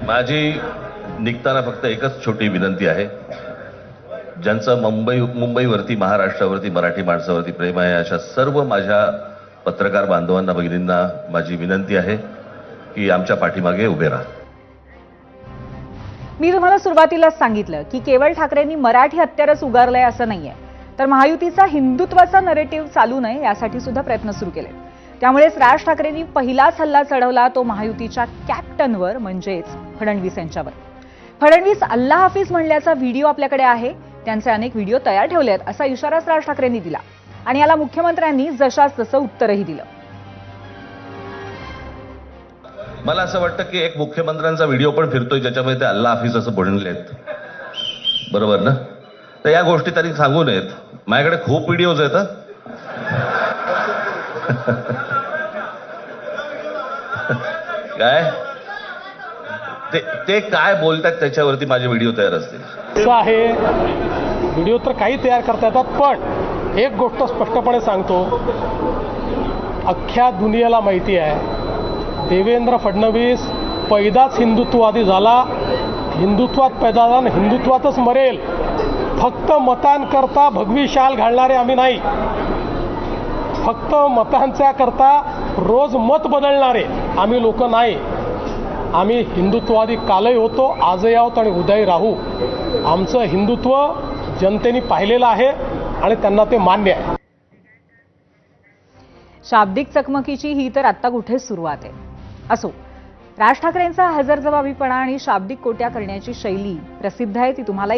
माझी निघताना फक्त एकच छोटी विनंती आहे. ज्यांचं मुंबईवरती, महाराष्ट्रावरती, मराठी माणसावरती प्रेम आहे, अशा सर्व माझ्या पत्रकार बांधवांना, भगिनींना माझी विनंती आहे की आमच्या पाठीमागे उभे राहा. मी तुम्हाला सुरुवातीलाच सांगितलं की केवळ ठाकरेंनी मराठी हत्यारच उगारलंय असं नाहीये, तर महायुतीचा हिंदुत्वाचा नरेटिव्ह चालू नये यासाठी सुद्धा प्रयत्न सुरू केले. त्यामुळेच राज ठाकरेंनी पहिलाच हल्ला चढवला तो महायुतीच्या कॅप्टनवर, म्हणजेच फडणवीस यांच्यावर. फडणवीस अल्लाह हाफिज म्हणल्याचा व्हिडिओ आपल्याकडे आहे. त्यांचे अनेक व्हिडिओ तयार ठेवलेत असा इशाराच राज ठाकरेंनी दिला आणि याला मुख्यमंत्र्यांनी जशास तसं उत्तरही दिलं. मला असं वाटतं की एक मुख्यमंत्र्यांचा व्हिडिओ पण फिरतोय ज्याच्यामध्ये ते अल्लाह हाफिज असं बोललेत, बरोबर ना? तर या गोष्टी त्यांनी सांगू नयेत. माझ्याकडे खूप व्हिडिओज आहेत. काय ते काय बोलतात त्याच्यावरती माझे व्हिडिओ तयार असतील. असं आहे, व्हिडिओ तर काही तयार करता येतात, पण एक गोष्ट स्पष्टपणे सांगतो, अख्ख्या दुनियेला माहिती आहे देवेंद्र फडणवीस पैदाच हिंदुत्ववादी झाला, हिंदुत्वात पैदा झाला, हिंदुत्वातच मरेल. फक्त मतांकरता भगवी शाल घालणारे आम्ही नाही, फक्त मतांच्या करता रोज मत बदलणारे आम्ही लोक नाही. आम्ही हिंदुत्ववादी कालही होतो, आजही आहोत आणि उद्याही राहू. आमचं हिंदुत्व जनतेने पाहिलेलं आहे आणि त्यांना ते मान्य आहे. शाब्दिक चकमकीची ही तर आत्ता कुठेच सुरुवात आहे. असो, राज ठाकरेंचा हजरजबाबीपणा आणि शाब्दिक कोट्या करण्याची शैली प्रसिद्ध आहे, ती तुम्हालाही